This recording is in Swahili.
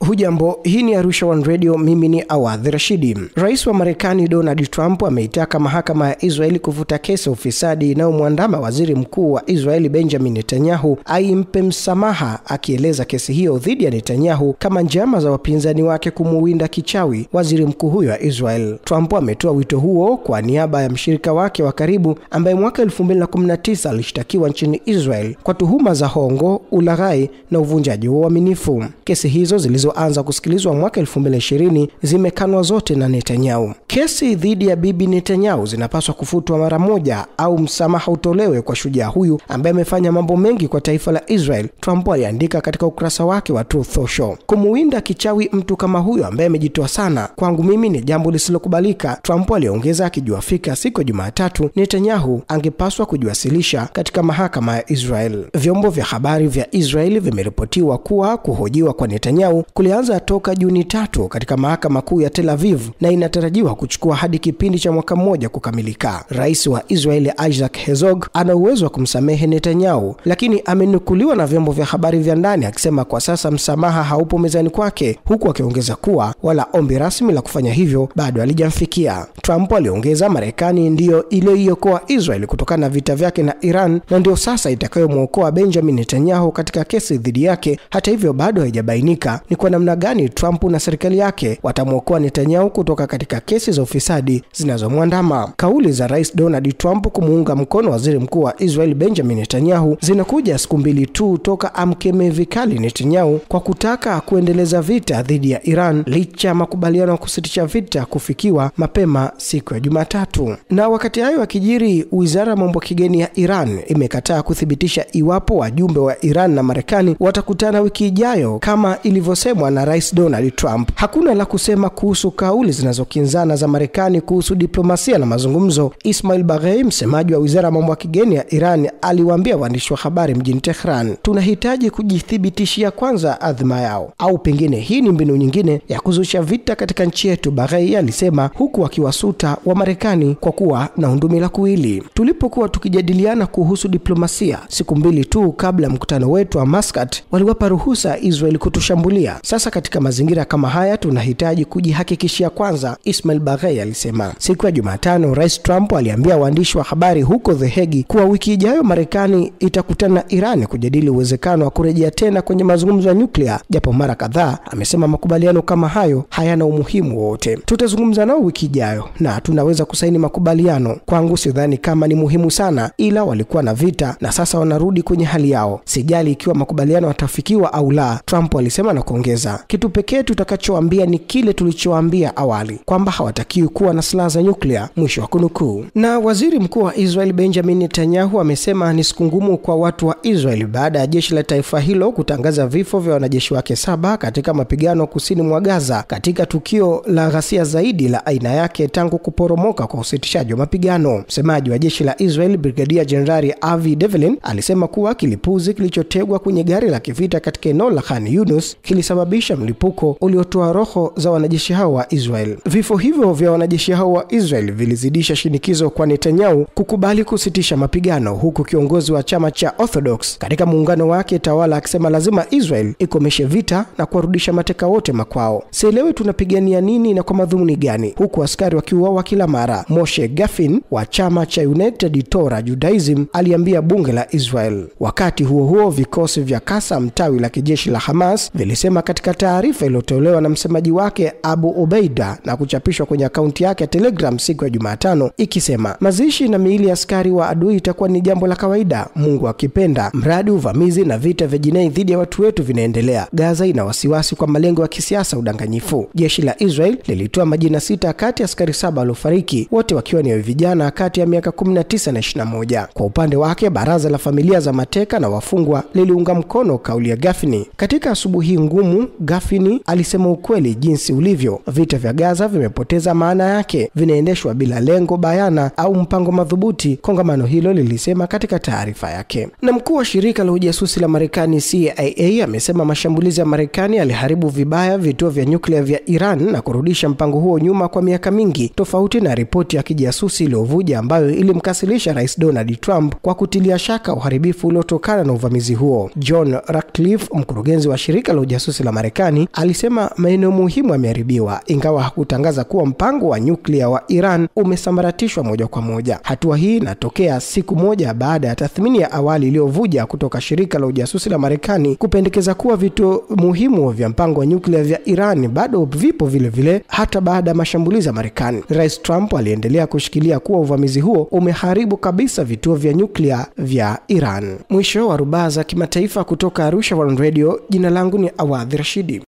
Hujambo, hii ni Arusha One Radio, mimi ni Awadhi Rashidi. Rais wa Marekani Donald Trump ameitaka mahakama ya Israeli kufuta kesi ya ufisadi inayomwandama waziri mkuu wa Israeli Benjamin Netanyahu aimpe msamaha, akieleza kesi hiyo dhidi ya Netanyahu kama njama za wapinzani wake kumuwinda kichawi waziri mkuu huyo wa Israel. Trump ametoa wito huo kwa niaba ya mshirika wake wa karibu ambaye mwaka 2019 alishtakiwa nchini Israel kwa tuhuma za hongo, ulaghai na uvunjaji wa uaminifu. Kesi hizo zilizoanza kusikilizwa mwaka 2020 zimekanwa zote na Netanyahu. Kesi dhidi ya bibi Netanyahu zinapaswa kufutwa mara moja au msamaha utolewe kwa shujaa huyu ambaye amefanya mambo mengi kwa taifa la Israel, Trump aliandika katika ukurasa wake wa Truth Social. Kumuwinda kichawi mtu kama huyo ambaye amejitoa sana, kwangu mimi ni jambo lisilokubalika, Trump aliongeza, akijua fika siku ya Jumatatu Netanyahu angepaswa kujiwasilisha katika mahakama ya Israel. Vyombo vya habari vya Israeli vimeripotiwa kuwa kuhojiwa kwa Netanyahu kulianza toka Juni 3 katika mahakama kuu ya Tel Aviv na inatarajiwa kuchukua hadi kipindi cha mwaka mmoja kukamilika. Rais wa Israeli Isaac Herzog ana uwezo wa kumsamehe Netanyahu, lakini amenukuliwa na vyombo vya habari vya ndani akisema kwa sasa msamaha haupo mezani kwake, huku akiongeza kuwa wala ombi rasmi la kufanya hivyo bado halijamfikia. Trump aliongeza, Marekani ndiyo iliyoiokoa Israeli kutokana na vita vyake na Iran na ndio sasa itakayomwokoa Benjamin Netanyahu katika kesi dhidi yake. Hata hivyo bado haijabainika ni kwa namna gani Trump na serikali yake watamwokoa Netanyahu kutoka katika kesi za ufisadi zinazomwandama. Kauli za Rais Donald Trump kumuunga mkono waziri mkuu wa Israel Benjamin Netanyahu zinakuja siku mbili tu toka amkeme vikali Netanyahu kwa kutaka kuendeleza vita dhidi ya Iran licha ya makubaliano ya kusitisha vita kufikiwa mapema siku ya Jumatatu. Na wakati hayo akijiri, wizara ya mambo ya kigeni ya Iran imekataa kuthibitisha iwapo wajumbe wa Iran na Marekani watakutana wiki ijayo kama ilivyosemwa na Rais Donald Trump. Hakuna la kusema kuhusu kauli zinazokinzana za Marekani kuhusu diplomasia na mazungumzo. Ismail Baghei, msemaji wa wizara ya mambo ya kigeni ya Iran, aliwaambia waandishi wa habari mjini Tehran, tunahitaji kujithibitishia kwanza adhima yao, au pengine hii ni mbinu nyingine ya kuzusha vita katika nchi yetu, Baghei alisema, huku akiwasuta wa Marekani kwa kuwa na undumila kuwili. Tulipokuwa tukijadiliana kuhusu diplomasia siku mbili tu kabla mkutano wetu wa Muscat, waliwapa ruhusa Israel kutushambulia. Sasa katika mazingira kama haya tunahitaji kujihakikishia kwanza, Ismail Baghei alisema. Siku ya Jumatano, Rais Trump aliambia waandishi wa habari huko The Hague kuwa wiki ijayo Marekani itakutana na Iran kujadili uwezekano wa kurejea tena kwenye mazungumzo ya nyuklia, japo mara kadhaa amesema makubaliano kama hayo hayana umuhimu wote. Tutazungumza nao wiki ijayo na tunaweza kusaini makubaliano. Kwangu sidhani kama ni muhimu sana, ila walikuwa na vita na sasa wanarudi kwenye hali yao. Sijali ikiwa makubaliano yatafikiwa au la, Trump alisema na kuongeza, kitu pekee tutakachoambia ni kile tulichoambia awali, kwamba hawatakiwi kuwa na silaha za nyuklia, mwisho wa kunukuu. Na waziri mkuu wa Israel Benjamin Netanyahu amesema ni siku ngumu kwa watu wa Israel baada ya jeshi la taifa hilo kutangaza vifo vya wanajeshi wake 7 katika mapigano kusini mwa Gaza, katika tukio la ghasia zaidi la aina yake tangu kuporomoka kwa usitishaji wa mapigano. Msemaji wa jeshi la Israel Brigadier General Avi Develin alisema kuwa kilipuzi kilichotegwa kwenye gari la kivita katika eneo la Khan Yunus kilisababisha mlipuko uliotoa roho za wanajeshi hao wa Israel. Vifo hivyo vya wanajeshi hao wa Israel vilizidisha shinikizo kwa Netanyahu kukubali kusitisha mapigano, huku kiongozi wa chama cha Orthodox katika muungano wake tawala akisema lazima Israel ikomeshe vita na kuwarudisha mateka wote makwao. Sielewi tunapigania nini na kwa madhumuni gani, huku askari wakiuawa kila mara, Moshe Gafin wa chama cha United Torah Judaism aliambia bunge la Israel. Wakati huo huo, vikosi vya Qassam, tawi la kijeshi la Hamas, vilisema katika taarifa iliyotolewa na msemaji wake Abu Ubaida na kuchapishwa kwenye akaunti yake ya Telegram siku ya Jumatano, ikisema mazishi na miili ya askari wa adui itakuwa ni jambo la kawaida, Mungu akipenda, mradi uvamizi na vita vya jinai dhidi ya watu wetu vinaendelea. Gaza ina wasiwasi kwa malengo ya kisiasa udanganyifu. Jeshi la Israel lilitoa majina 6 kati ya askari 7 waliofariki, wote wakiwa ni vijana kati ya miaka 19 na 21. Kwa upande wake, baraza la familia za mateka na wafungwa liliunga mkono kauli ya Gafini. Katika asubuhi ngumu, Gafini alisema ukweli jinsi ulivyo, vita vya Gaza vimepoteza maana yake, vinaendeshwa bila lengo bayana au mpango madhubuti, kongamano hilo lilisema katika taarifa yake. Na mkuu wa shirika la ujasusi la Marekani CIA amesema mashambulizi ya Marekani yaliharibu vibaya vituo vya nyuklia vya Iran na kurudisha mpango huo nyuma kwa miaka mingi, tofauti na ripoti ya kijasusi iliyovuja ambayo ilimkasilisha Rais Donald Trump kwa kutilia shaka uharibifu uliotokana na uvamizi huo. John Ratcliffe, mkurugenzi wa shirika la ujasusi la Marekani, alisema maeneo muhimu yameharibiwa, ingawa hakutangaza kuwa mpango wa nyuklia wa Iran umesambaratishwa moja kwa moja. Hatua hii inatokea siku moja baada ya tathmini ya awali iliyovuja kutoka shirika la ujasusi la Marekani kupendekeza kuwa vituo muhimu vya mpango wa nyuklia vya Iran bado vipo vile hata baada ya mashambulizi ya Marekani. Rais Trump aliendelea kushikilia kuwa uvamizi huo umeharibu kabisa vituo vya nyuklia vya Iran. Mwisho wa rubaa za kimataifa kutoka Arusha One Radio, jina langu ni Awadhi Rashidi.